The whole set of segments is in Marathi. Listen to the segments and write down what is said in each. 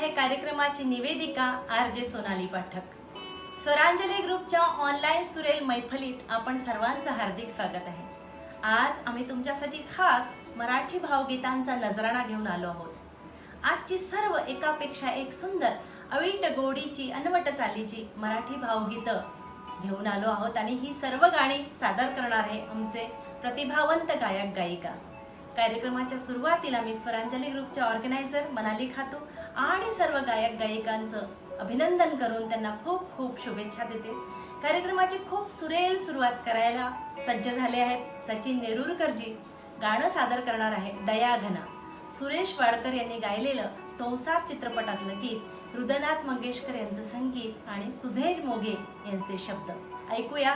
आहे कार्यक्रमाची निवेदिका आर.जे. सोनाली पाठक। स्वरांजली ग्रुपच्या ऑनलाईन सुरेल मैफलीत आपण सर्वांचं हार्दिक स्वागत आहे। आज आम्ही तुमच्यासाठी खास मराठी भावगीतांचा नजराणा घेऊन आलो आहोत। आजची सर्व एकापेक्षा एक सुंदर अवीट गोडीची अनवट चालीची मराठी भावगीतं घेऊन आलो आहोत आणि ही सर्व गाणी सादर करणार आहे आमचे प्रतिभावंत गायक गायिका। कार्यक्रमाच्या सुरुवातीला मी स्वरांजली ग्रुपच्या ऑर्गनायझर मनाली खातू आणि सर्व गायक गायिकांचं अभिनंदन करून त्यांना खूप खूप शुभेच्छा देते। कार्यक्रमाची खूप सुरेल सुरुवात करायला सज्ज झाले आहेत सचिन नेरुरकरजी। गाणं सादर करणार आहे दया घना। सुरेश वाडकर यांनी गायलेलं संसार चित्रपटातलं गीत, हृदयनाथ मंगेशकर यांचं संगीत आणि सुधीर मोघे यांचे शब्द। ऐकूया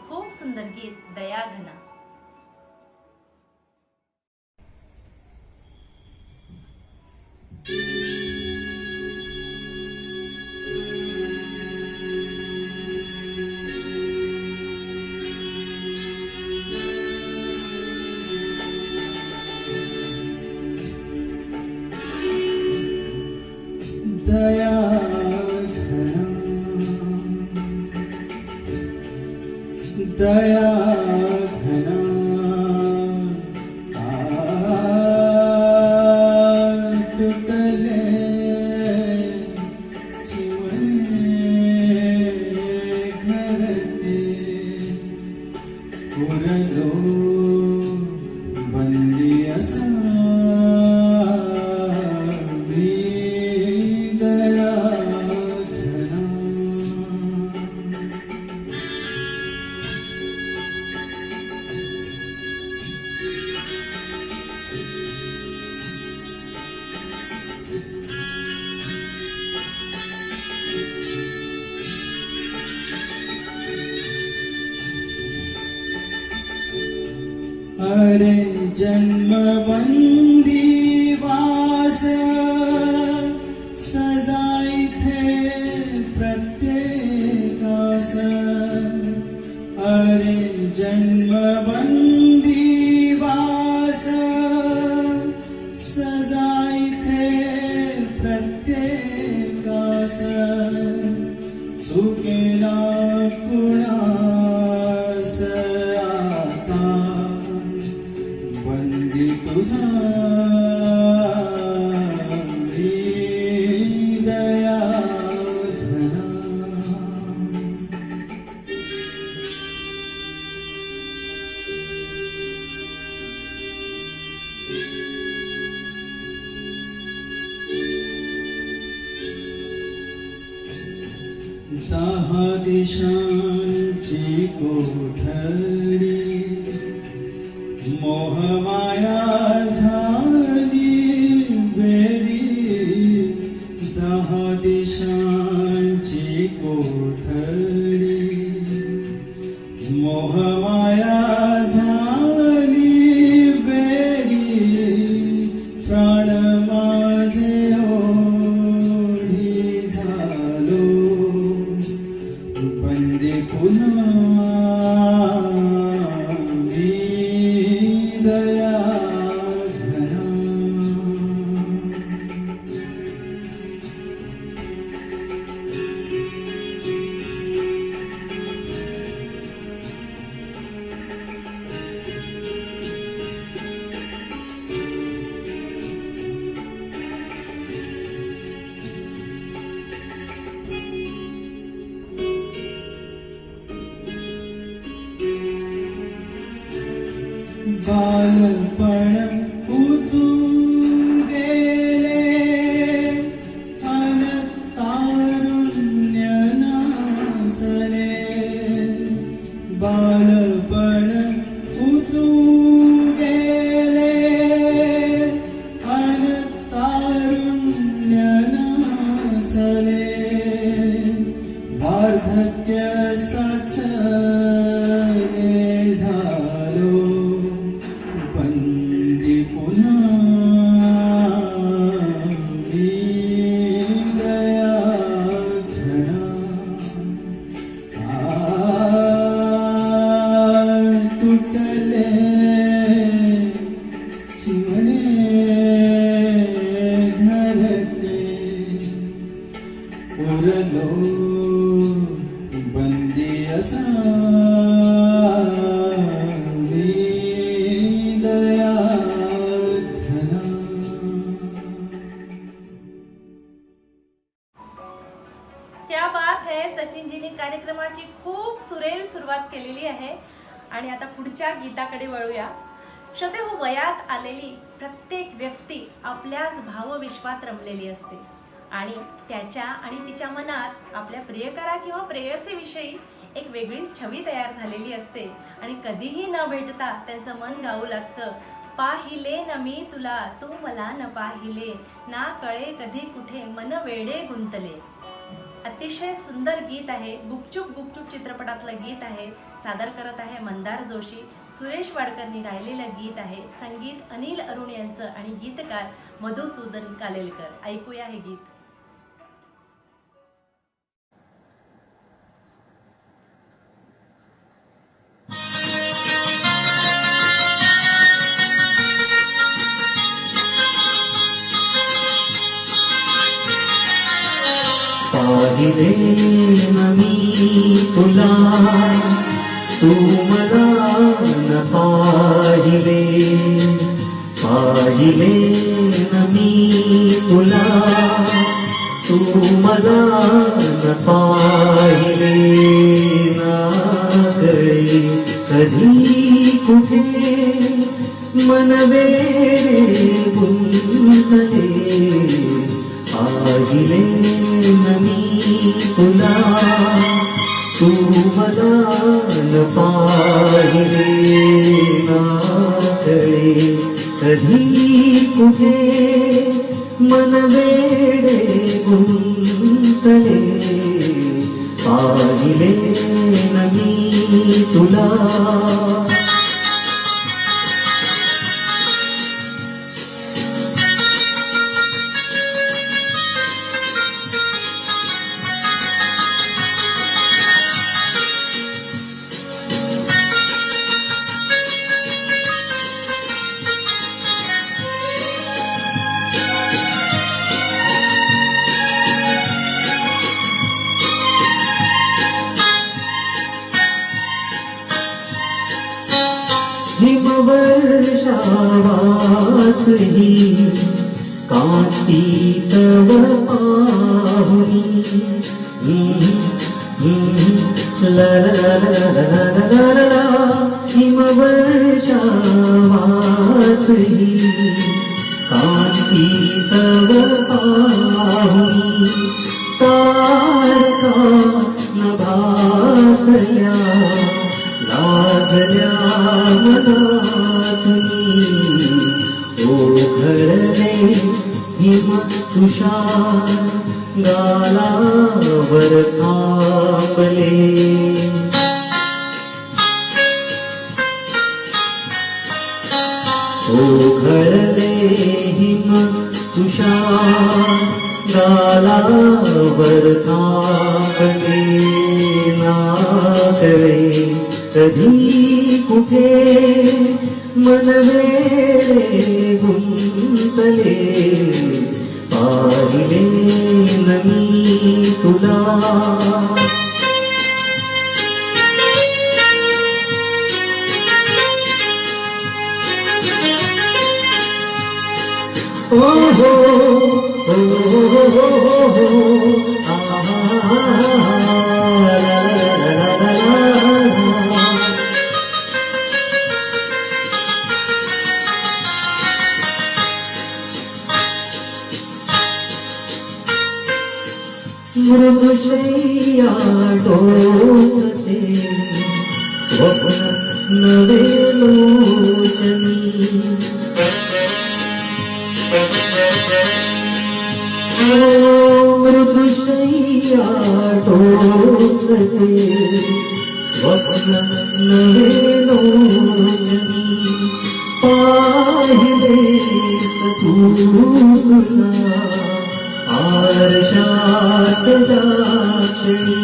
खूप सुंदर गीत दया घना। दया घना दया घना तुटले चिमणे घरते उरलो बंदी असा अरे जन्म बंदी वास सजाई थे प्रत्येकास। अरे जन्म बंदी वास सजाई थे प्रत्येकास। चुकेला कुणास आता बंदी तुझा दया घना। दहा दिशांची कोठडी मोहमाया झाली वेडी। दहा दिशांची कोठडी मोहमाया झाली वेडी। प्राण माझे ओढी झालो बंदी पुन्हा दया घना। बालपण उतू गेले अन तारुण्य नासले। बालपण उतू गेले अन तारुण्य नासले। वार्धक्य साचले झालो बंदी दया घना. क्या बात है. सचिनजींनी कार्यक्रमाची खूप सुरेल सुरुवात केलेली आहे आणि आता पुढच्या गीताकडे वळूया. श्रोते हो, वयात आलेली प्रत्येक व्यक्ती आपल्याच भावविश्वात रमलेली असते आणि त्याच्या आणि तिच्या मनात आपल्या प्रियकरा किंवा प्रेयसीविषयी एक वेगळीच छवी तयार झालेली असते आणि कधीही न भेटता त्यांचं मन गाऊ लागतं. पाहिले न मी तुला, तू मला न पाहिले, ना कळे कधी कुठे मन वेडे गुंतले. अतिशय सुंदर गीत आहे. गुपचूप गुपचूप चित्रपटातलं गीत आहे. सादर करत आहे मंदार जोशी. सुरेश वाडकरनी गायलेलं गीत आहे. संगीत अनिल अरुण यांचं आणि गीतकार मधुसूदन कालेलकर. ऐकूया हे गीत. पाहिले न मी तुला, तू मला न पाहिले. पाहिले न मी तुला, तू मला न पाहिले. ना कळे कधी कुठे मन वेडे गुंतले. पाहिले न मी तुला, तू मला न पाहिले. ना कळे कधी कुठे मन वेडे गुंतले. पाहिले न मी तुला. हिमवर्षावातही कांती तव पाहुनी. ला ला ला ला ला ला. हिमवर्षावातही कांती तव पाहुनी. तारका नभासल्या लागल्या मनातूनी. ओघळले हिम तुषार गालावर थांबले. ओघळले हिम तुषार गालावर थांबले. ना कळे कधी कुठे मन वेडे गुंतले. पाहिले न मी तुला. ओ हो हो हो मृगशय्या डोलते स्वप्न नवे लोचनी. मृगशय्या डोलते स्वप्न नवे लोचनी. पाहिले तू तुला आरशात दाक्षिणी.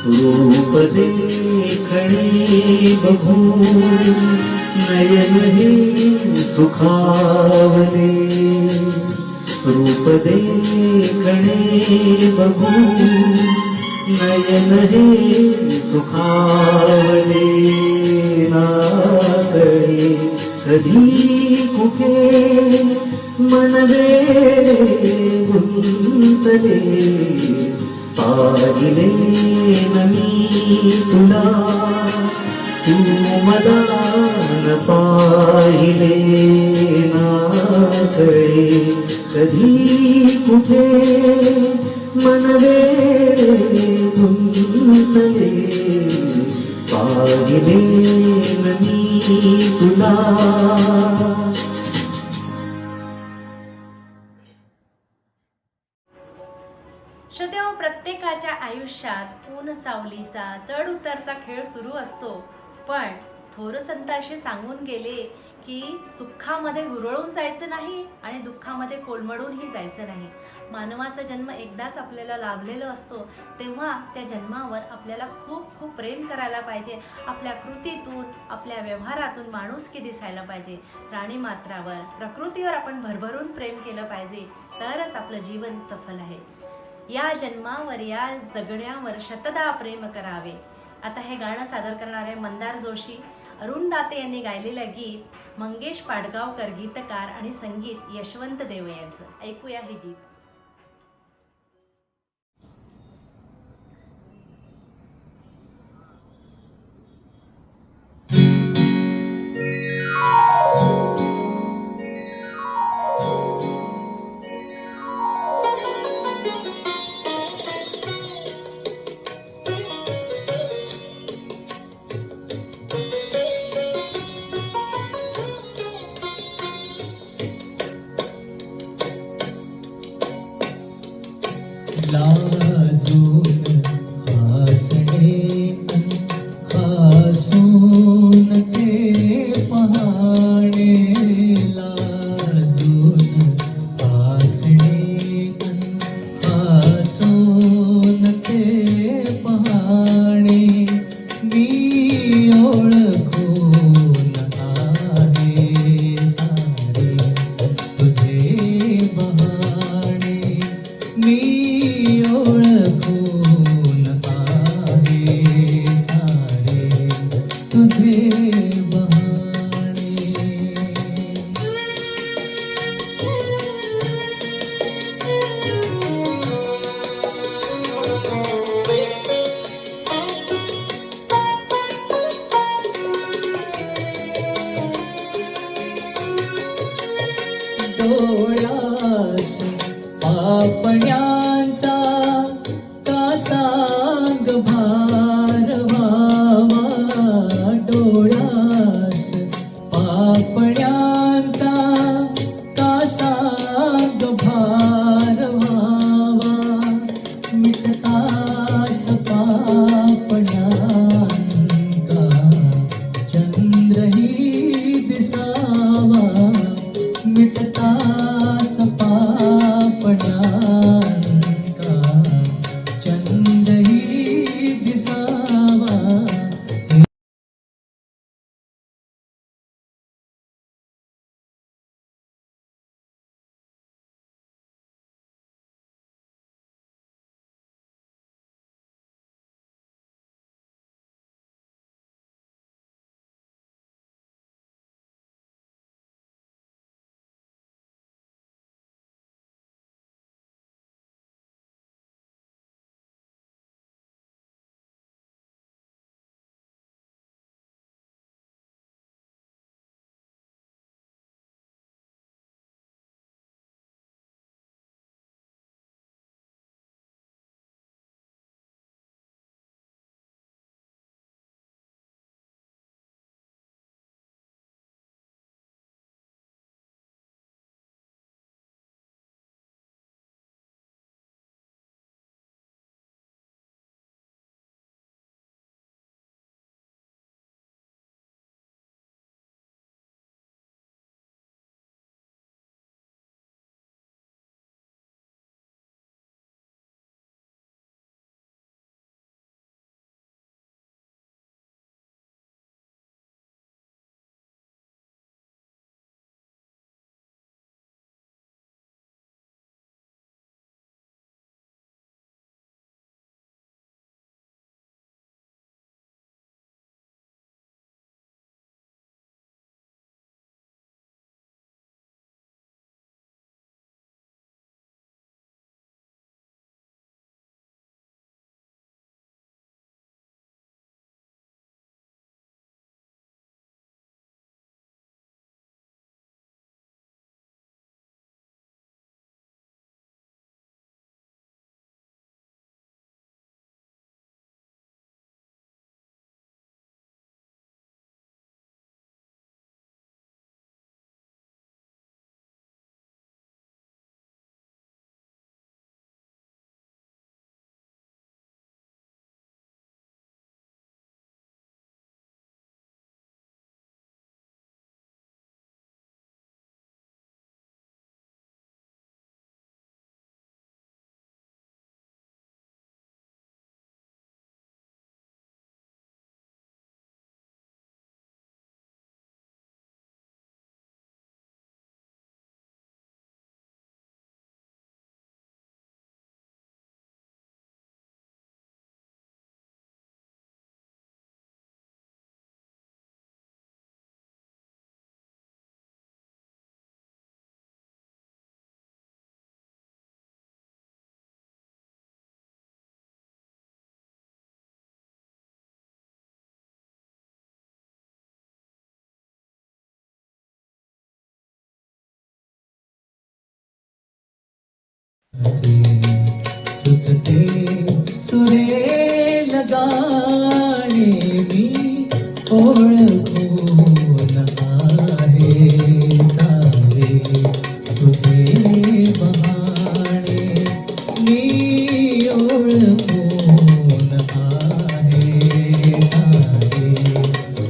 रूप देखणे बघून नयन हे सुखावले. रूप देखणे बघून नयन हे सुखावले नातळे कधी कुठे मनवे गुंतले पाहिले नमी तुला तू मला न पाहिले नातळे कधी कुठे मनवे गुंतले पाहिले नमी तुला. श्रोत्याहो, प्रत्येकाच्या आयुष्यात ऊन सावलीचा चढ उतारचा खेळ सुरू असतो, पण थोर संत असे सांगून गेले की सुखामध्ये हुरळून जायचं नाही आणि दुःखामध्ये कोलमडूनही जायचं नाही. मानवाचा जन्म एकदाच आपल्याला लाभलेला असतो, तेव्हा त्या जन्मावर आपल्याला खूप खूप प्रेम करायला पाहिजे. आपल्या कृतीतून, आपल्या व्यवहारातून माणुसकी दिसायला पाहिजे. प्राणीमात्रावर, प्रकृतीवर आपण भरभरून प्रेम केलं पाहिजे, तरच आपलं जीवन सफल आहे. या जन्मावर, या जगण्यावर शतदा प्रेम करावे. आता हे गाणं सादर करणारे मंदार जोशी, अरुण दाते यांनी गायलेलं गीत, मंगेश पाडगावकर गीतकार आणि संगीत यशवंत देव यांचं. ऐकूया हे गीत. लाजून हासणे हासून ते पहाणे लाजून हासणे हासून ते पहाणे मी ओळखून आहे सारे तुझे बहाणे मी ओळखून आहे सारे तुझे बहाणे. डोळ्यास पापण्यांचा का सांग भार व्हावा डोळ्यास सुचते सुरेल गाणे मी ओळखून आहे सारे तुझे बहाणे मी ओळखून आहे सारे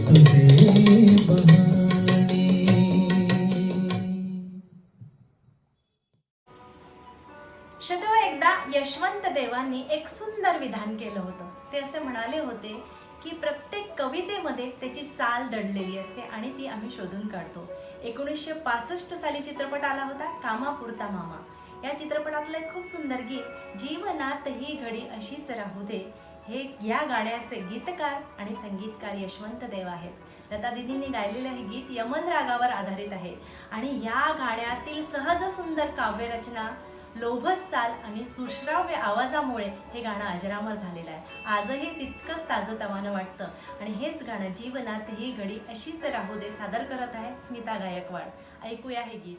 तुझे बहाणे. शतवा एकदा यशवंत देवांनी एक सुंदर विधान केलं होतं. ते असे म्हणाले होते की प्रत्येक कवितेमध्ये त्याची चाल दडलेली असते आणि ती आम्ही शोधून काढतो. 1965 साली चित्रपट आला होता कामापुरता मामा. या चित्रपटातलं एक खूप सुंदर गीत जीवनात ही घडी अशीच राहू दे, हे या गाण्याचे गीतकार आणि संगीतकार यशवंत देव आहेत. लता दीदींनी गायलेलं हे गीत यमन रागावर आधारित आहे आणि या गाण्यातील सहज सुंदर काव्यरचना, लोभस चाल आणि सुश्राव्य आवाजामुळे हे गाणं अजरामर झालेलं आहे. आजही तितकंच ताजंतवानं वाटतं आणि हेच गाणं जीवनात ही घडी अशीच राहू दे सादर करत आहे स्मिता गायकवाड. ऐकूया हे गीत.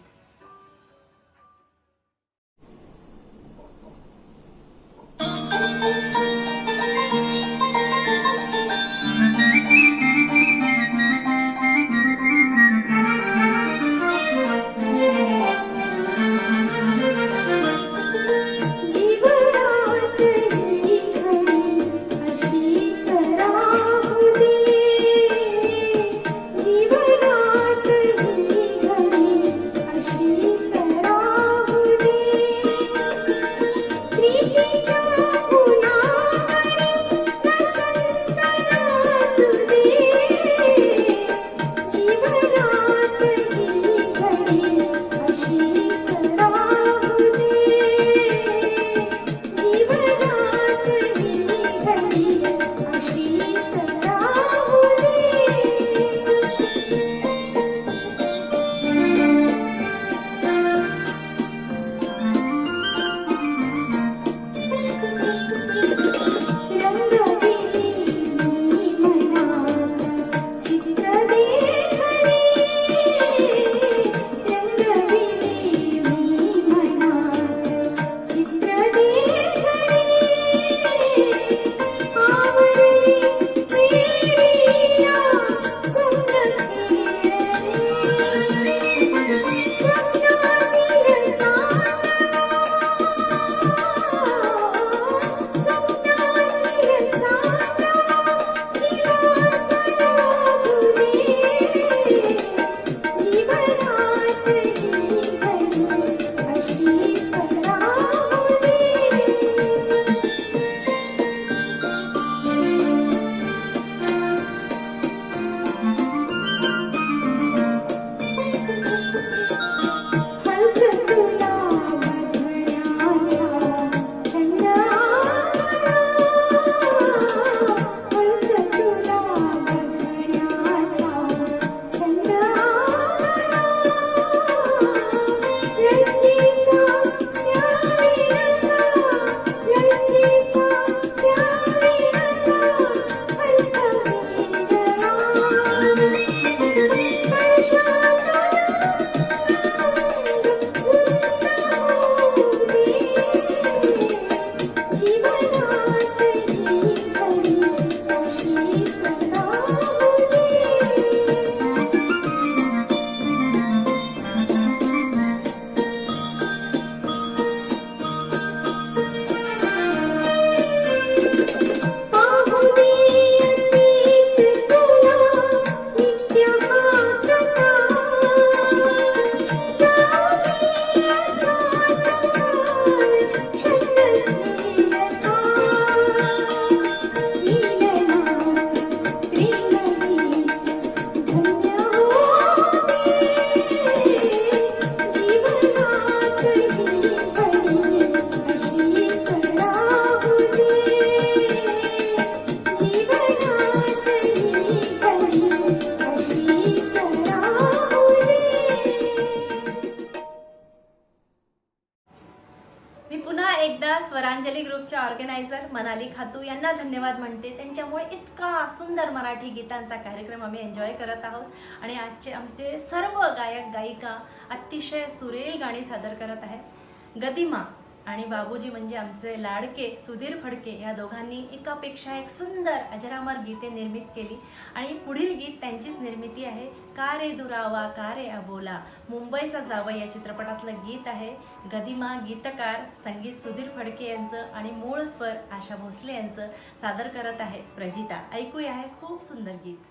स्वरांजली ग्रुपच्या ऑर्गनायझर मनाली खातू यांना धन्यवाद म्हणते. त्यांच्यामुळे इतका सुंदर मराठी गीतांचा कार्यक्रम आम्ही एन्जॉय करत आहोत आणि आजचे आमचे सर्व गायक गायिका अतिशय सुरेल गाणी सादर करत आहेत. गदिमा आणि बाबूजी म्हणजे आमचे लाडके सुधीर फडके या दोघांनी एकापेक्षा एक सुंदर अजरामर गीते निर्मित केली. आणि पुढील गीत त्यांचीच निर्मिती आहे. का रे दुरावा का रे अबोला, मुंबईचा जावई या चित्रपटातलं गीत आहे. गदिमा गीतकार संगीत सुधीर फडके यांचं आणि मूळ स्वर आशा भोसले यांचं सादर करत आहे प्रजिता. ऐकूया हे खूप सुंदर गीत.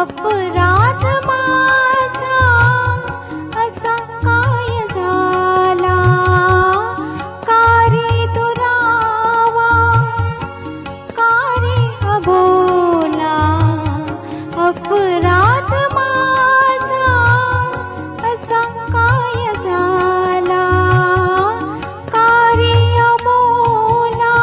अपराध माझा असा काय झाला, का रे दुरावा का रे अबोला, अपराध माझा असा काय झाला, का रे अबोला.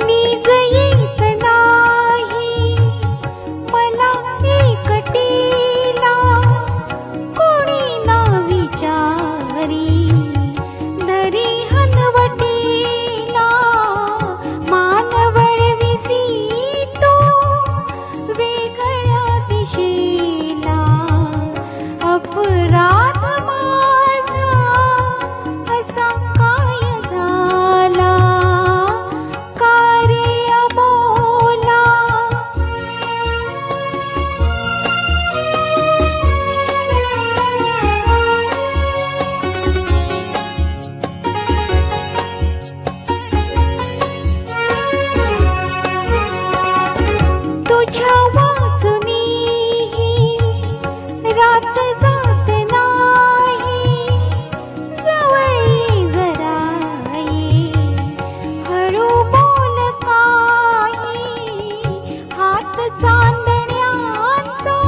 नीज येत नाही मला एकटीला, कोणी ना विचारी दरी हनवटीला, मानवळ विसी तो वेगळ्या दिशेला, अपराध माझा असा काय झाला, का रे अबोला. तुझ्या वाचुनीही रात जात नाही, जवळ ये जरा ये, हळू बोल काही, हात चांदण्याचा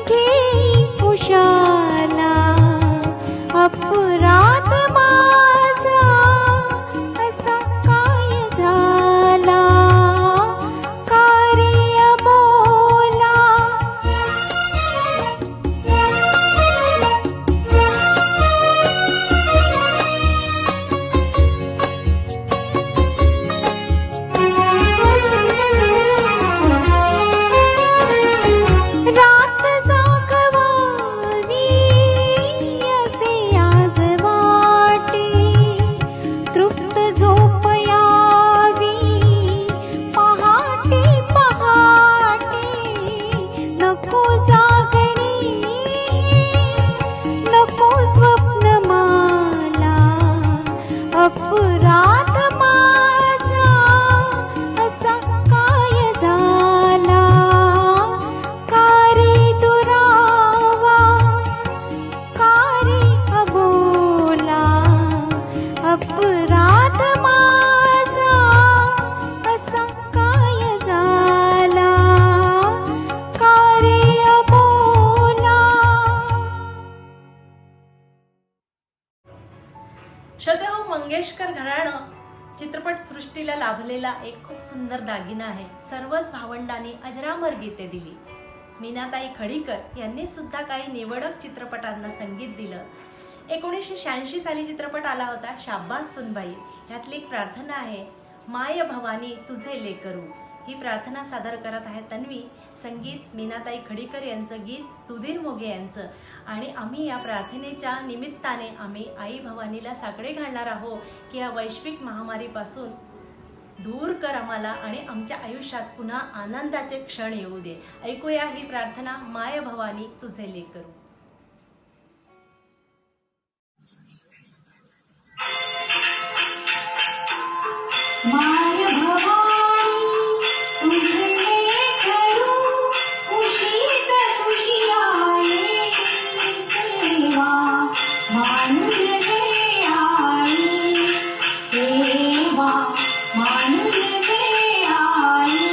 घेई उशाला, अपराध माझा असा काय झाला, का रे अबोला. रात जागवावी असे आज वाटे, तृप्त झोप यावी पहाटे पहाटे, नको जागणी नको स्वप्न मला, अपराध माझा असा काय झाला, का रे दुरावा का रे अबोला, अपराध माझा असा काय झाला, का रे अबोला. श्रोतेहो, मंगेशकर घराणं चित्रपट सृष्टीला लाभलेला एक खूप सुंदर दागिना आहे. सर्वच भावंडांनी अजरामर गीते दिली. मीनाताई खडीकर यांनी सुद्धा काही निवडक चित्रपटांना संगीत दिलं. 1986 साली चित्रपट आला होता शाब्बास सुनबाई. ह्यातली एक प्रार्थना आहे, माय भवानी तुझे लेकरू. ही प्रार्थना सादर करत आहे तन्वी. संगीत मीनाताई खडीकर यांचं, गीत सुधीर मोघे यांचं. आणि आम्ही या प्रार्थनेच्या निमित्ताने आम्ही आई भवानीला साकडे घालणार आहोत की या वैश्विक महामारीपासून दूर कर आम्हाला आणि आमच्या आयुष्यात पुन्हा आनंदाचे क्षण येऊ दे. ऐकूया ही प्रार्थना, माय भवानी तुझे लेकरू. माय भवानी तुझे लेकरू, उशीत तुझी आई सेवा मानून घे आई, सेवा मानून घे आई.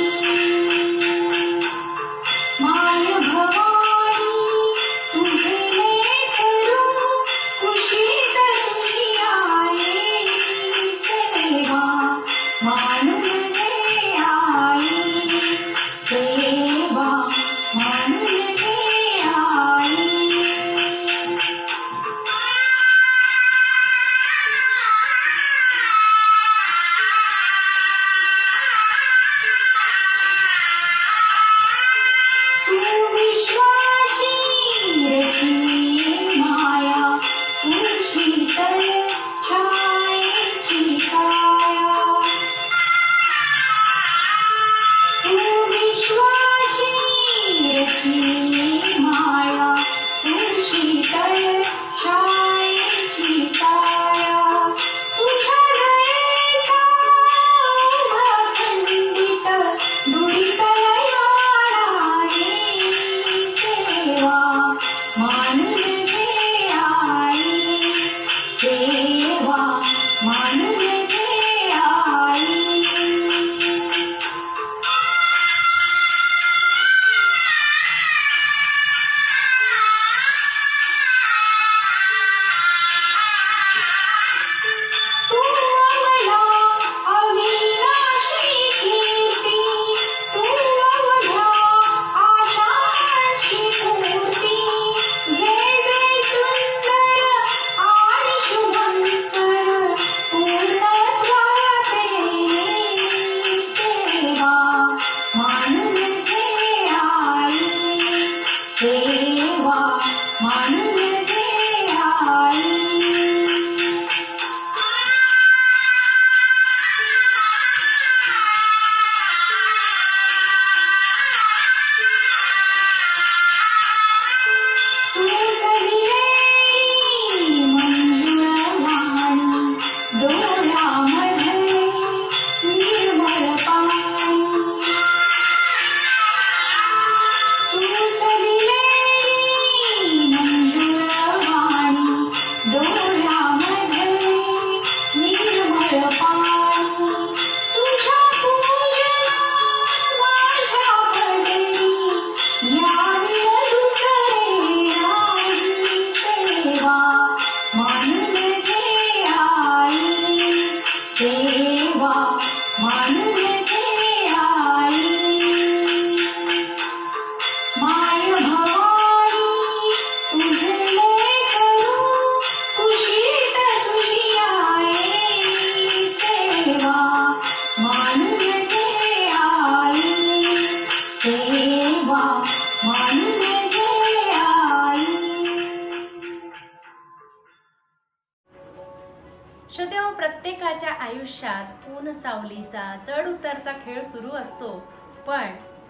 श्रोतेहो, प्रत्येकाच्या आयुष्यात ऊन सावलीचा चढ उतारचा खेळ सुरू असतो, पण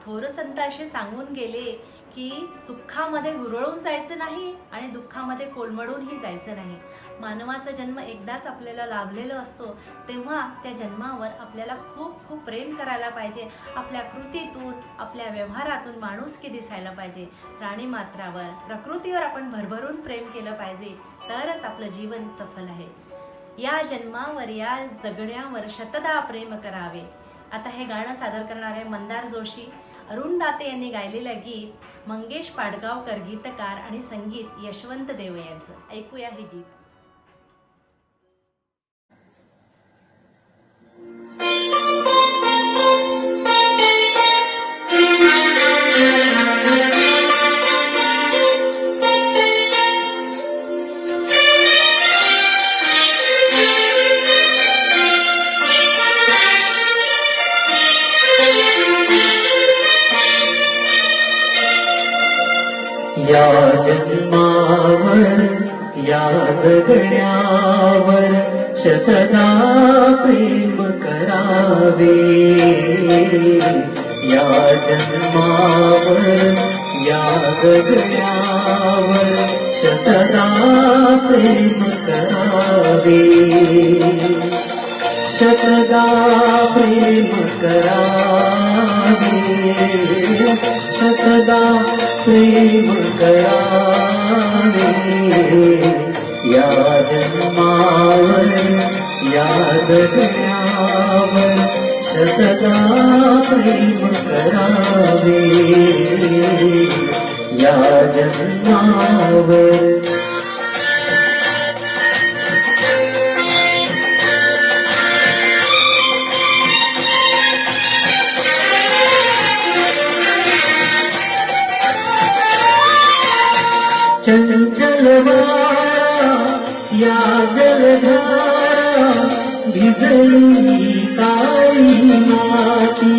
थोर संत असे सांगून गेले की सुखामध्ये हुरळून जायचं नाही आणि दुःखामध्ये कोलमडूनही जायचं नाही. मानवाचा जन्म एकदाच आपल्याला लाभलेला असतो, तेव्हा त्या जन्मावर आपल्याला खूप खूप प्रेम करायला पाहिजे. आपल्या कृतीतून, आपल्या व्यवहारातून माणुसकी दिसायला पाहिजे. प्राणीमात्रावर, प्रकृतीवर आपण भरभरून प्रेम केलं पाहिजे, तरच आपलं जीवन सफल आहे. या जन्मावर, या जगण्यावर शतदा प्रेम करावे. आता हे गाणं सादर करणारे मंदार जोशी, अरुण दाते यांनी गायलेलं गीत, मंगेश पाडगावकर गीतकार आणि संगीत यशवंत देव यांचं. ऐकूया हे गीत. या जन्मावर, या जगण्यावर शतदा प्रेम करावे. या जन्मावर, या जगण्यावर शतदा प्रेम करावे. शतदा प्रेम करावे. शतदा प्रेम करावे. या जन्मावर, या जगण्यावर शतदा प्रेम करावे. या जन्मावर. चंचलवारा या जलधारा भिजली काळी माती.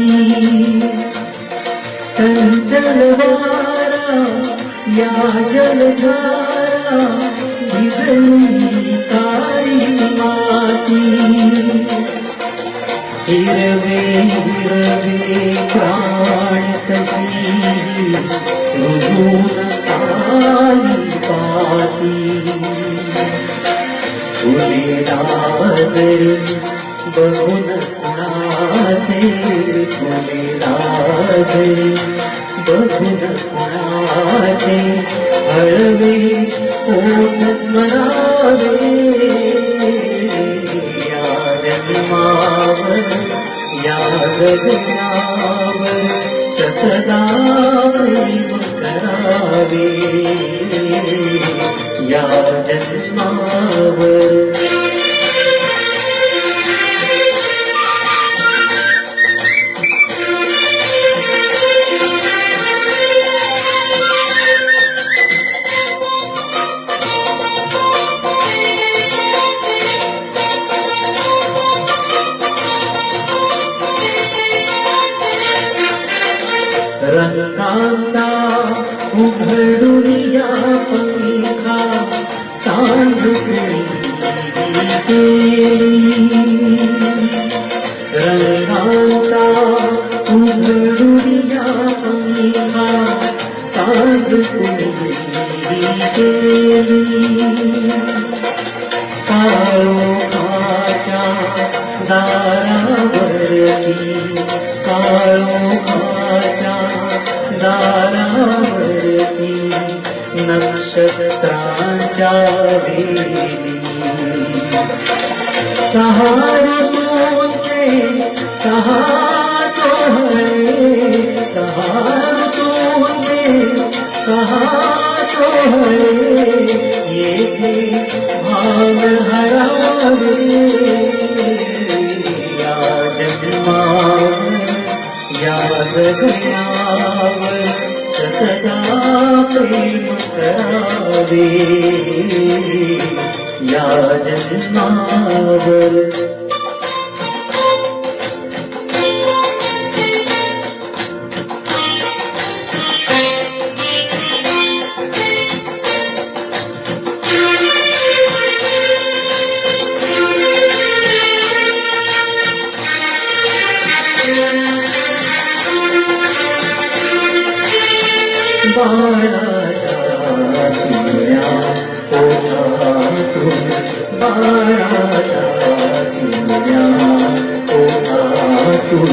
चंचलवारा या जलधारा भिजली काळी माती. हिरवे हिरवे प्राण कशी रुजून आली पाती. फुले लाजरी बघून कुणाचे, फुले लाजरी बघून कुणाचे, हळवे ओठ स्मरावे. या जन्मावर, या जगण्यावर शतदा प्रेम करावे. या जन्मावर. रंगाचा उघडून या पंखा सांज रंगाचा उघडून या पंखा सांज काळोखाच्या दारावरती, काळोखाच्या दारावरती नक्षत्रांच्या वेली. सहा ऋतूंचे सहा सोहळे, सहा ऋतूंचे सहा सोहळे येथे भाव हरावे. या जन्मावर, या जगण्यावर शतदा प्रेम करावे. या जन्मावर. बाळाच्या चिमुरड्या ओठातून, बाळाच्या चिमुरड्या ओठातून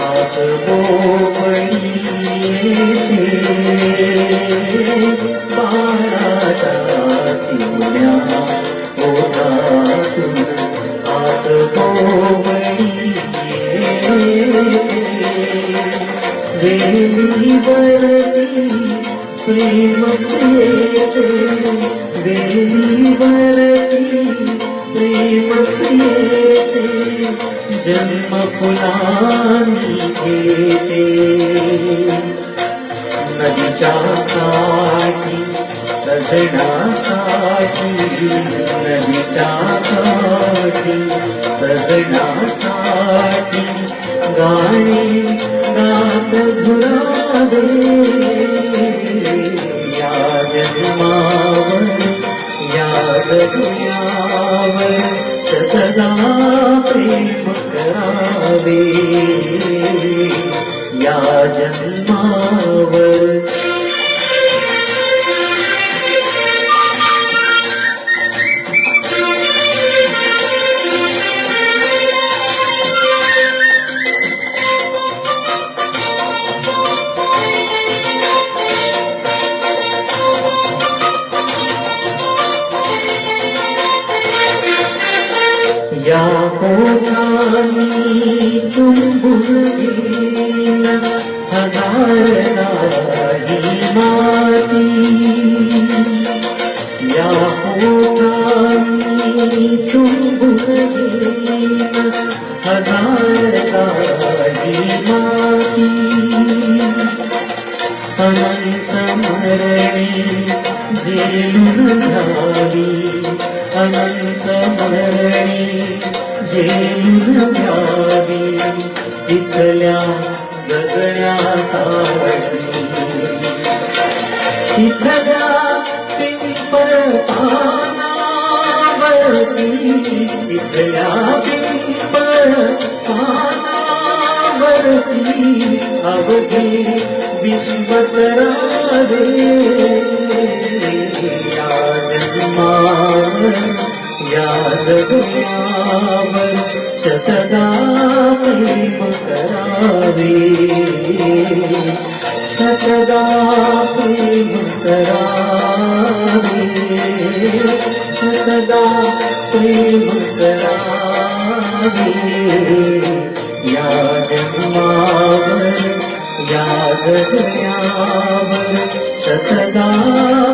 आत बोबडी येते, बाळाच्या चिमुरड्या ओठातून आत बोबडी येते. वेलीवरती प्रेम प्रियेचे, वेलीवरती प्रेम प्रियेचे जन्म फुलांनी घेते. नदीच्या काठी सजनासाठी, नदीच्या काठी सजनासाठी गाणे गात झुरावे. या जन्मावर या जगण्यावर सदा प्रेम करावे. या जन्मावर या पोटानी चुंबुन घेईन हजार नाही माती. या पोटानी चुंबुन घेईन हजार नाही माती. अनंत मरणी झेलून घ्यावी, अनंत मरणी झेलून घ्यावी इथल्या जगण्यासाठी. इथल्या पिंपळ पानावरती, इथल्या पिंपळ पानावरती अवघी विश्वतरावे. या जन्मावर या जगण्यावर सदा प्रेम करावे. सदा प्रेम करावे. सदा प्रेम करावे. या जन्मावर या जगण्यावर सदा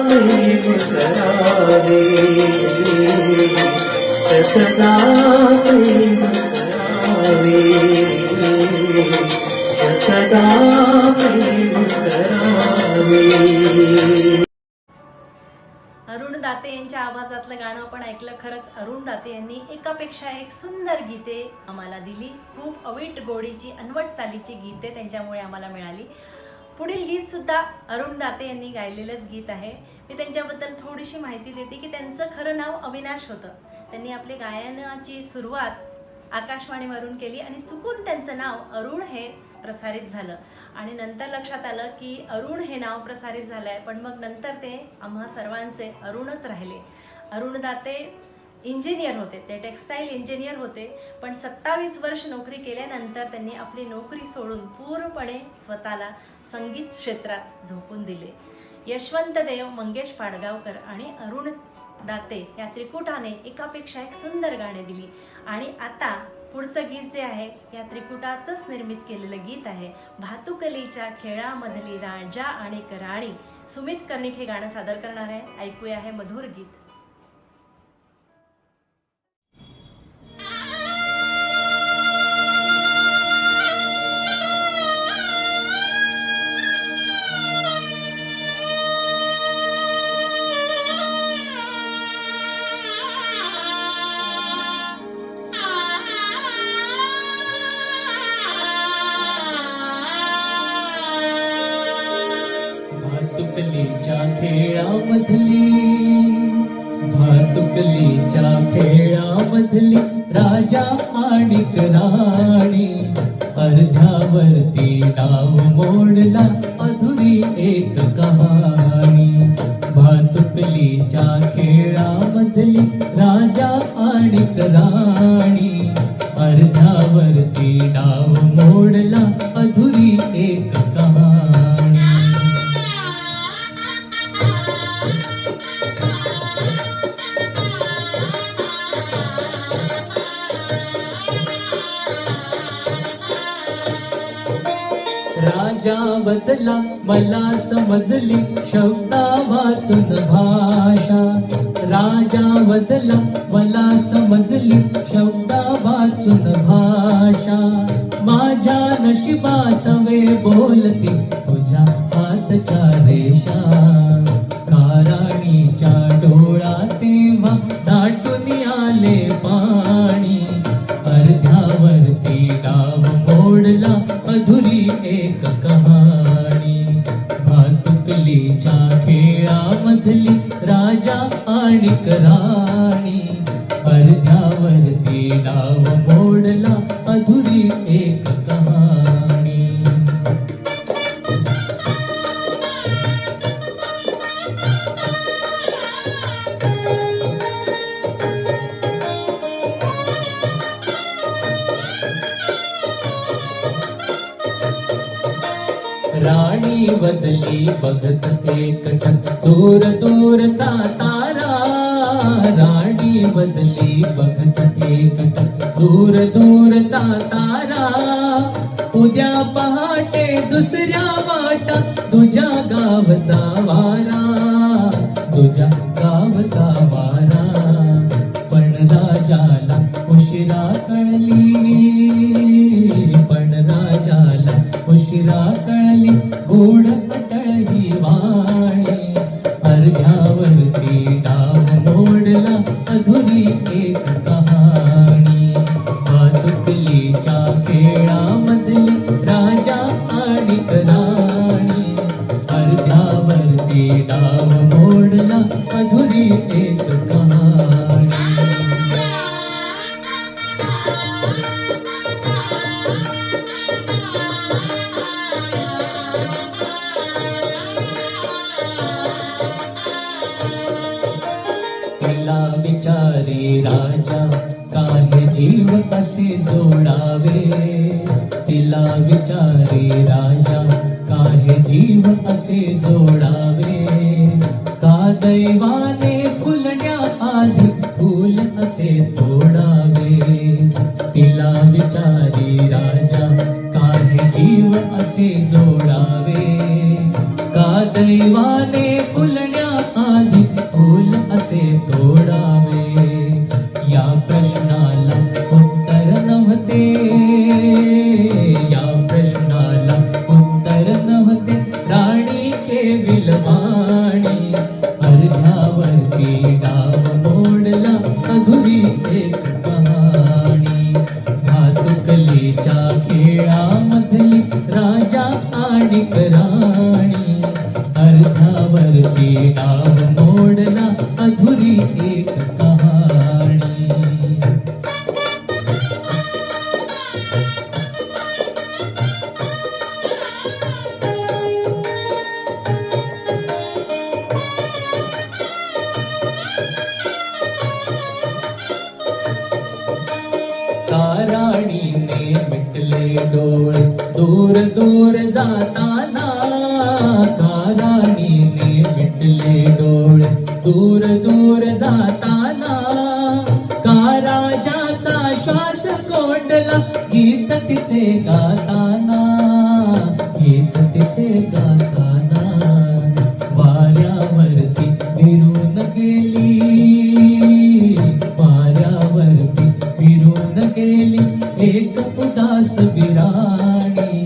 प्रेम करावे. सदा प्रेम करावे. सदा प्रेम करावे. अरुण दाते यांच्या आवाजातलं गाणं आपण ऐकलं. खरंच अरुण दाते यांनी एकापेक्षा एक सुंदर गीते आम्हाला दिली. खूप अवीट गोडीची अनवट चालीची गीते त्यांच्यामुळे आम्हाला मिळाली. पुढील गीत सुद्धा अरुण दाते यांनी गायलेलंच गीत आहे. मी त्यांच्याबद्दल थोडीशी माहिती देते की त्यांचं खरं नाव अविनाश होतं. त्यांनी आपली गायनाची सुरुवात आकाशवाणीवरून केली आणि चुकून त्यांचं नाव अरुण हे प्रसारित झालं आणि नंतर लक्षात आलं की अरुण हे नाव प्रसारित झालं आहे, पण मग नंतर ते आम्हा सर्वांचे अरुणच राहिले. अरुण दाते इंजिनियर होते, ते टेक्स्टाईल इंजिनियर होते, पण 27 वर्ष नोकरी केल्यानंतर त्यांनी आपली नोकरी सोडून पूर्णपणे स्वतःला संगीत क्षेत्रात झोकून दिले. यशवंत देव, मंगेश पाडगावकर आणि अरुण दाते या त्रिकुटाने एकापेक्षा एक सुंदर गाणे दिली. आणि आता पुढचं गीत जे आहे या त्रिकुटाचंच निर्मित केलेलं गीत आहे. भातुकलीच्या खेळामधली राजा आणि राणी. सुमित कर्णिक हे गाणं सादर करणार आहे. ऐकूया हे मधुर गीत. भातुकलीच्या खेळामधली, भातुकलीच्या खेळामधली राजा आणि राणी. अर्ध्यावरती नाव मोडला, अधुरी एक कहाणी. राजा आणि राणी. अर्ध्यावरती डाव मोडला अधुरी एक कहाणी. राजा बदला मला समजली शब्दा वाचून भाषा. राजा बदला मला समजली शब्दा वाचून भाषा. माझ्या नशिबा सवे बोलती तुझ्या हातच्या रेषा. काराणीच्या डोळा तेव्हा दाटून आले पाणी. अर्ध्यावरती डाव मोडला अधुरी एक कहाणी. भातुकलीच्या खेळामधली राजा आणि राणी. अर्ध्यावरती डाव मोडला अधुरी एक कहाणी. राणी बदली बघत एकटक दूर दूरचा तारा. राणी बदली बघत एकटक दूर दूरचा तारा. उद्या पहाटे दुसऱ्या वाटा तुझ्या गावचा वारा. तुझ्या गावचा वारा. पण राजाला उशिरा कळली. पण राजाला उशिरा कळली गोड पटळ ही वाणी. अर्ध्यावरती डाव मोडला अधुरी एक कहाणी. भातुकलीच्या खेळामधली राजा आणि राणी. अर्ध्यावरती डाव मोडला अधुरी एक कहाणी. तिला विचारी राजा काहे जीव असे जोडावे. तिला विचारी राजा काहे जीव असे जोडावे. का दैवाने फुलण्या आधी फूल असे तोडावे. तिला विचारी राजा काहे जीव असे जोडावे. का दैवाने फुलण्या आधी फूल असे तोडावे. या प्रश्नाला उत्तर नव्हते. या प्रश्नाला उत्तर नव्हते राणी केविल वाणी. अर्ध्यावरती डाव मोडला अधुरी एक कहाणी. भातुकलीच्या खेळामधली राजा आणि राणी. अर्ध्यावरती डाव मोडला अधुरी एक कहाणी. राणीने मिटले डोळे दूर दूर जाताना. राणीने मिटले डोळे दूर दूर जाताना. का राजाचा श्वास कोंडला गीत तिचे गाताना. गीत तिचे गाताना. वाऱ्यावरती फिरून गेली. वाऱ्यावरती फिरून गेली एक उदास विराणी.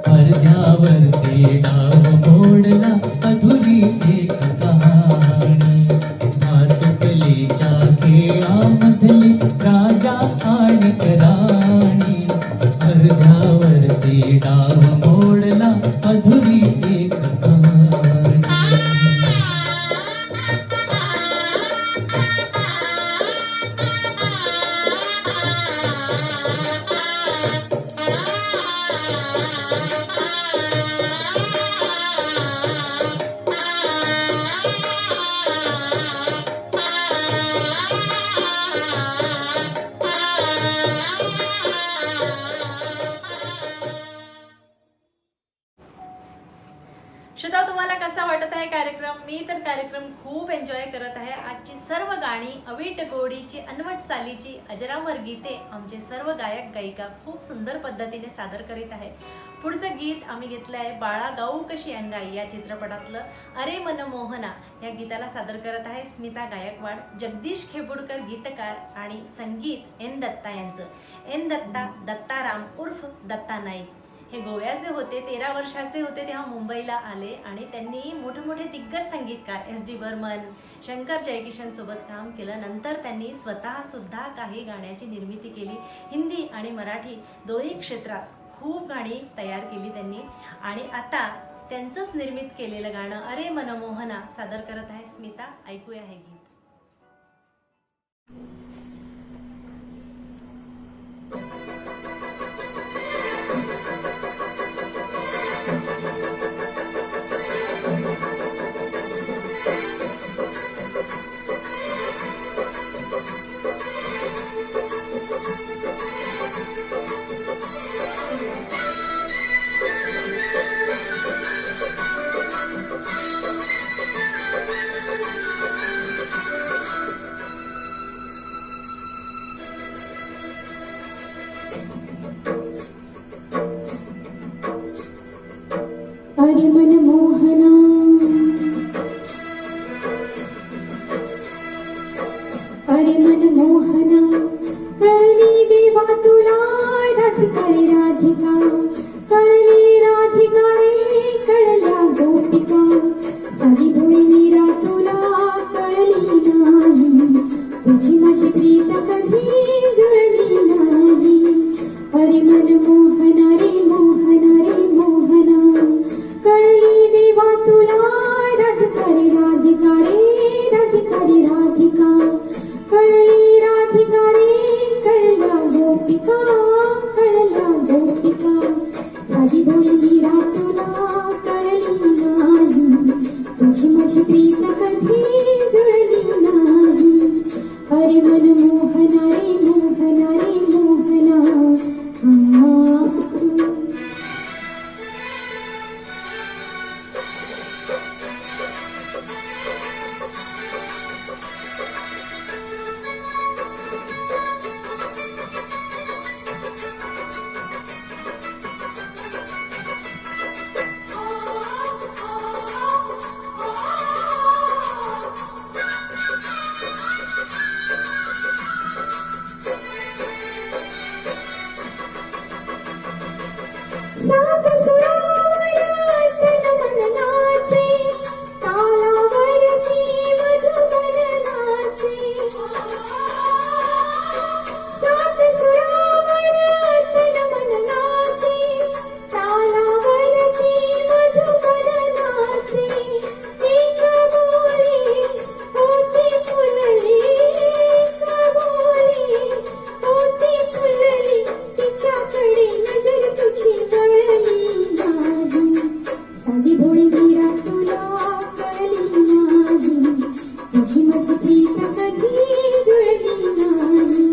अर्ध्यावरती डाव मोडला अधुरी एक कहाणी. भातुकलीच्या खेळामधली राजा आणि राणी. अर्ध्यावरती डाव मोडला अधुरी एक कहाणी. मी तर कार्यक्रम खूप एन्जॉय करत आहे. आजची सर्व गाणी अवीट गोडीची, अनवट चालीची, अजरामर गीते आमचे सर्व गायक गायिका खूप सुंदर पद्धतीने सादर करीत आहे. पुढचं गीत आम्ही घेतलं आहे बाळा गाऊ कशी अंगाई या चित्रपटातलं अरे मन मोहना या गीताला सादर करत आहे स्मिता गायकवाड, जगदीश खेपुडकर गीतकार आणि संगीत एन दत्ता यांचं. एन दत्ता दत्ताराम उर्फ दत्ता नाईक हे गोव्याचे होते. 13 वर्षाचे होते तेव्हा मुंबईला आले आणि त्यांनी मोठे मोठे दिग्गज संगीतकार SD बर्मन, शंकर जयकिशन सोबत काम केलं. नंतर त्यांनी स्वतः सुद्धा काही गाण्याची निर्मिती केली. हिंदी आणि मराठी दोन्ही क्षेत्रात खूप गाणी तयार केली त्यांनी आणि आता त्यांचंच निर्मित केलेलं गाणं अरे मनमोहना सादर करत आहे स्मिता. ऐकूया हे गीत. अरे मनमोहना अरे मनमोहना कळली देवा तुला राधिका रे राधिका, कळली राधिका रे कळल्या गोपिका, साधी भोळी मीरा तुला कळली नाही, तुझी माझी प्रीत कधी जुळली नाही. अरे मनमोहना रे मोहना रे मोहना, कळली देवा तुला राधिका रे राधिका रे राधिका रे राधिका, कळली राधिका रे कळल्या गोपिका, कळल्या गोपिका, साधी भोळी मीरा तुला कळली नाही, तुझी माझी प्रीत कधी जुळली नाही. अरे मनमोहना रे मोहना रे मोहना सात सुरावर तन मन नाचे, तालावरती मधुबन नाचे. सात सुरावर तन मन नाचे, तालावरती मधुबन नाचे. एक बोले होती फुलली, एक बोले होती फुलली, तिच्याकडे नजर तुझी कळली नाही, साधी भोळी मीरा तुला कळली नाही, तुझी माझी प्रीत कधी जुळली नाही.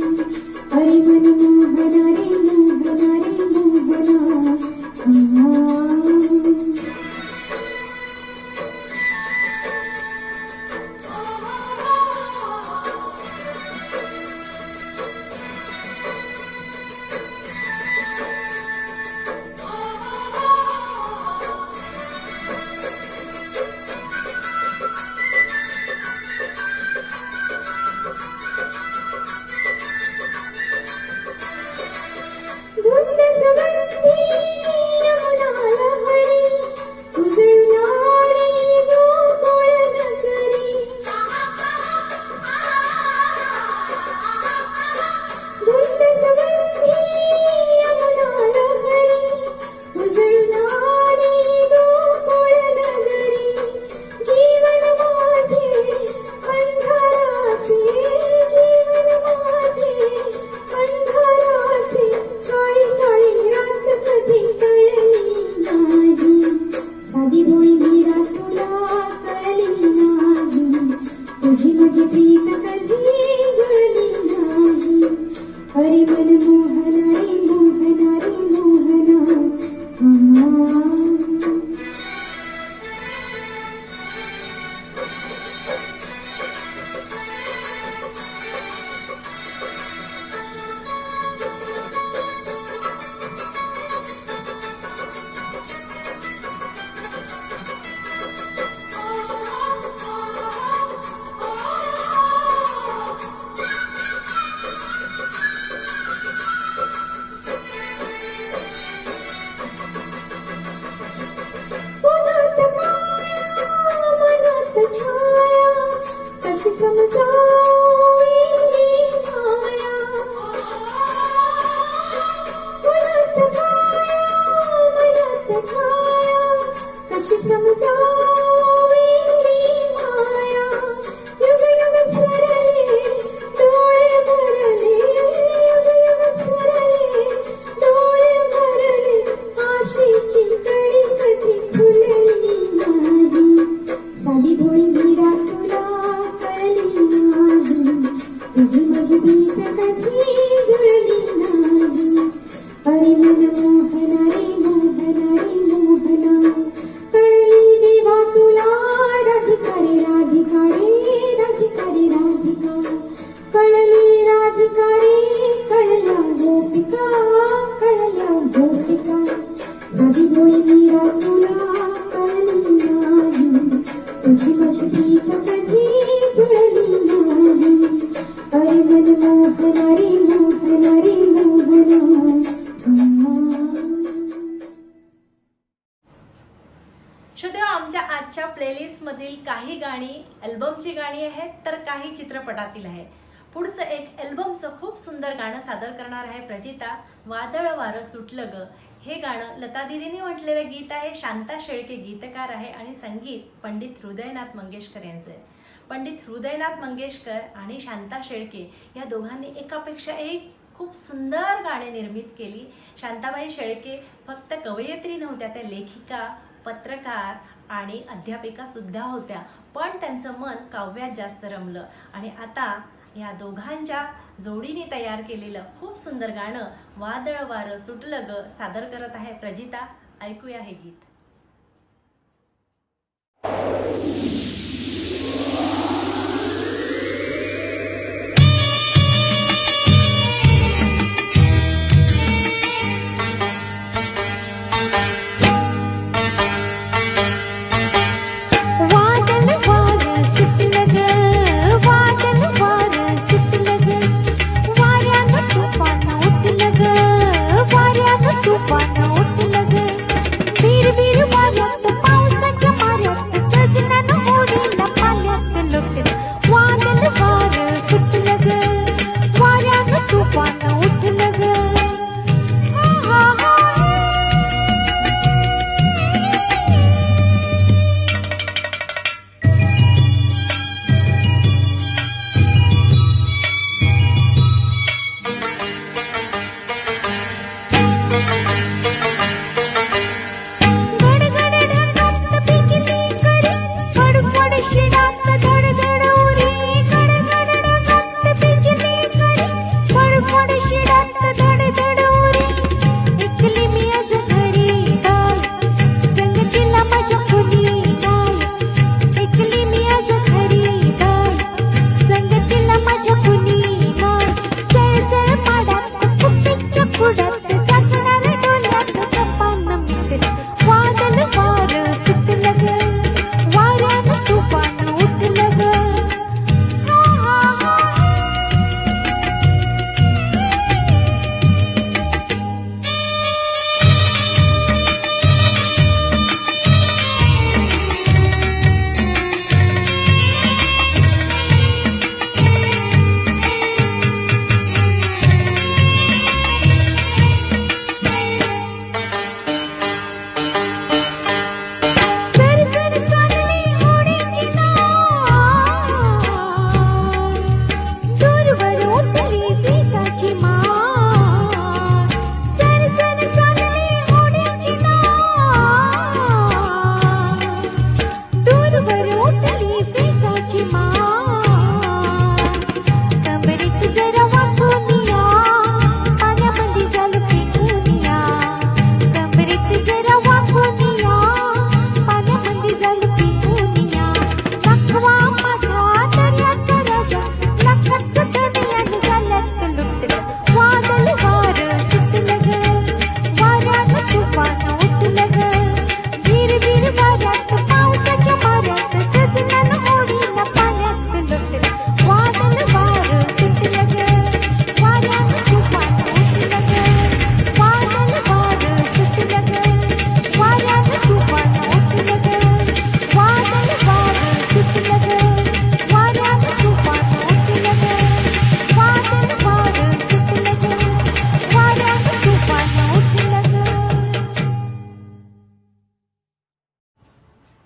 अरे मनमोहना रे मोहना रे मोहना धुंद सुगंधी यमुना लहरी, उजळणारी गोकुळ नगरी. धुंद सुगंधी यमुना लहरी, उजळणारी गोकुळ नगरी. जीवन माझे अंधाराचे, जीवन माझे अंधाराचे, काळी काळी रात कधी कळली नाही, साधी भोळी मीरा तुला कळली नाही, तुझी माझी प्रीत कधी जुळली नाही. अरे मनमोहना रे मोहना रे मोहना प्रीत कधी जुळली नाही. अरे मन मोहना रे मोहना रे मोहना, कळली देवा तुला राधिका रे राधिका रे राधिका रे राधिका, कळली राधिका रे कळल्या गोपिका कळल्या गोपिका. साधी भोळी मीरा तुला कळली नाही, तुझी माझी प्रीत कधी जुळली नाही. अरे मन मोहना रे मोहना रे मोहना. श्रोतेहो, आमच्या आजच्या प्लेलिस्टमधील काही गाणी अल्बमची गाणी आहेत तर काही चित्रपटातील आहे. पुढचं एक अल्बमचं खूप सुंदर गाणं सादर करणार आहे प्रजिता. वादळ वारं सुटलं ग हे गाणं लता दीदींनी म्हटलेलं गीत आहे. शांता शेळके गीतकार आहे आणि संगीत पंडित हृदयनाथ मंगेशकर यांचं आहे. पंडित हृदयनाथ मंगेशकर आणि शांता शेळके या दोघांनी एकापेक्षा एक खूप सुंदर गाणी निर्मित केली. शांताबाई शेळके फक्त कवयित्री नव्हत्या, त्या लेखिका, पत्रकार आणि अध्यापिका सुद्धा होत्या, पण त्यांचं मन काव्यात जास्त रमलं. आणि आता या दोघांच्या जोडीने तयार केलेलं खूप सुंदर गाणं वादळ वारं सुटलं ग सादर करत आहे प्रजिता. ऐकूया हे गीत.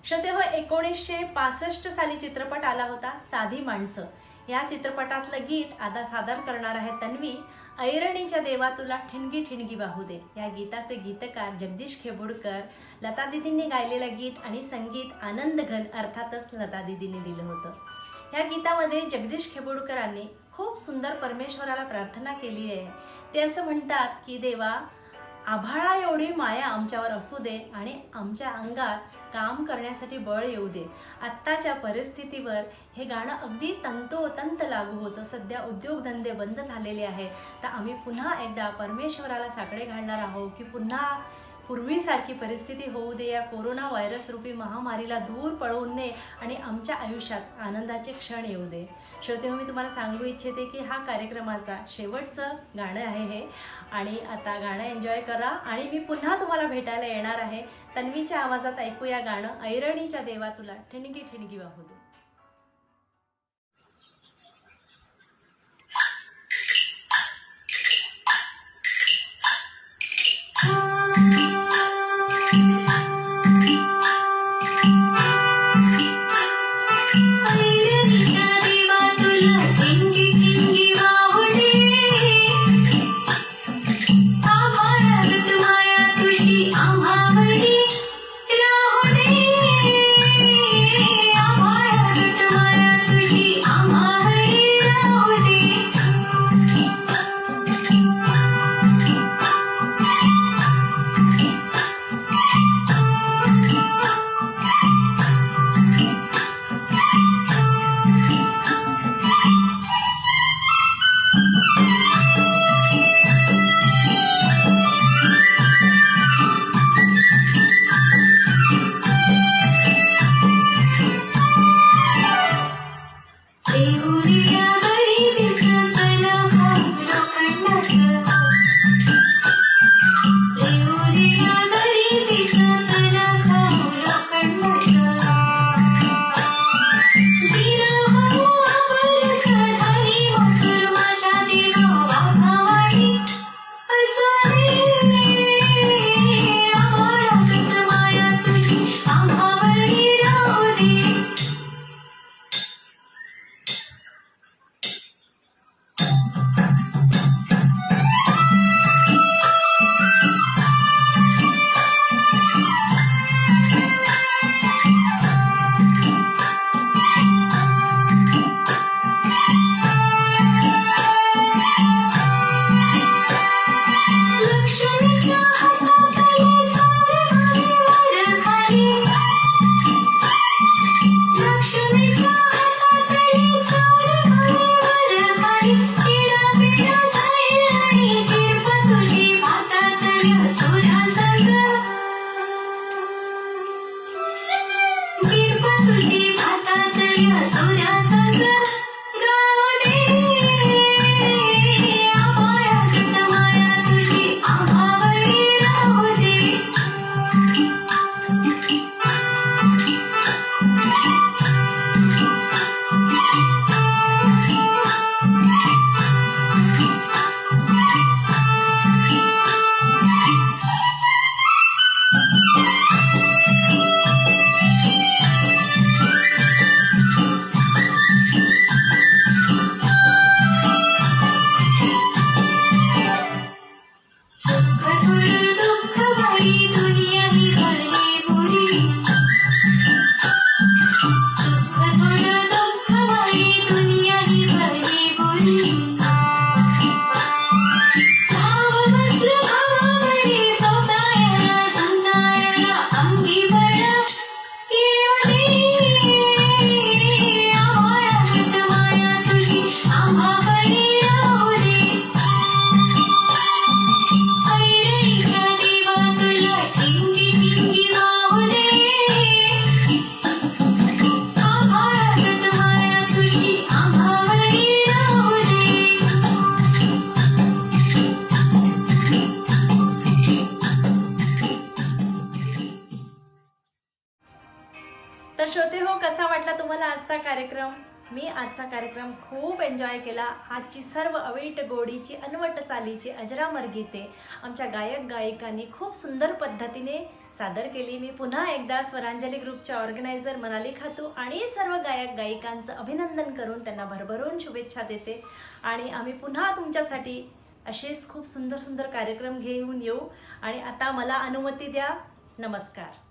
श्रोतेहो, 1965 साली चित्रपट आला होता साधी माणसं. या चित्रपटातलं गीत आता सादर करणार आहे तन्वी. ऐरणीच्या देवा तुला ठिणगी ठिणगी वाहू दे या गीताचे गीतकार जगदीश खेबोडकर. लता दीदींनी गायलेलं गीत आणि संगीत आनंद घन अर्थातच लता दीदींनी दिलं होतं. या गीतामध्ये जगदीश खेबोडकरांनी खूप सुंदर परमेश्वराला प्रार्थना केली आहे. ते असं म्हणतात की देवा, आभाळा एवढी माया आमच्यावर असू दे आणि आमच्या अंगात काम करण्यासाठी बळ येऊ दे. आत्ताच्या परिस्थितीवर हे गाणं अगदी तंतोतंत लागू होतं. सध्या उद्योगधंदे बंद झालेले आहेत, तर आम्ही पुन्हा एकदा परमेश्वराला साकडे घालणार आहोत की पुन्हा पूर्वीसारखी परिस्थिती होऊ दे. या कोरोना व्हायरस रूपी महामारीला दूर पळवून ने आणि आमच्या आयुष्यात आनंदाचे क्षण येऊ दे. श्रोते हो, मी तुम्हाला सांगू इच्छिते की हा कार्यक्रमाचा शेवटचं गाणं आहे हे, आणि आता गाणं एन्जॉय करा आणि मी पुन्हा तुम्हाला भेटायला येणार आहे. तन्वीच्या आवाजात ऐकूया गाणं ऐरणीच्या देवा तुला ठिणगी ठिणगी वाहू दे. ऐरणीच्या देवा तुला ठिणगी ठिणगी वाहू दे. आभाळागत माया तुझी आम्हावरी राहू दे. आभाळागत माया तुझी आम्हावरी राहू दे. देहुरिया गरिबीचं चला खाऊ लोखंडाचं. देहुरिया गरिबीचं चला खाऊ लोखंडाचं. जिरं हो अबलचं धनी मकर माझ्या देवा वाघावाडी असा दे. आभाळागत माया तुझी आम्हावरी राहू दे. लक्ष्मीच्या हाताखाली चांदणे वर खाली. लक्ष्मीच्या हाताखाली चांदणे वर खाली. किडा बिडा जाईल आणि झिरप तुझी भातातल्या सुरासंग. झिरप तुझी भातातल्या सुरासंग गाऊ दे. आभाळागत माया तुझी आम्हावरी राहू दे. सुख थोडं दुःख बाई दुनिया ही भरली बुरी. सुख थोडं दुःख बाई दुनिया ही भरली बुरी. भाव बसलं भावावरी सोसायला झुंजायला अंगी बळ येऊ दे. आभाळागत माया तुझी आम्हावरी राहू दे. ऐरणीच्या देवा तुला ठिणगी ठिणगी वाहू दे. आभाळागत माया तुझी आम्हावरी राहू दे. तर श्रोते हो, कसा वाटला तुम्हाला आजचा कार्यक्रम? मी आजचा कार्यक्रम खूप एन्जॉय केला. आजची सर्व अवीट गोडीची अनवट चालीची अजरामर गीते आमच्या गायक गायिकांनी खूप सुंदर पद्धतीने सादर केली. मी पुन्हा एकदा स्वरांजली ग्रुपच्या ऑर्गनायझर मनाली खातू आणि सर्व गायक गायिकांचं अभिनंदन करून त्यांना भरभरून शुभेच्छा देते. आणि आम्ही पुन्हा तुमच्यासाठी असेच खूप सुंदर सुंदर कार्यक्रम घेऊन येऊ. आणि आता मला अनुमती द्या. नमस्कार.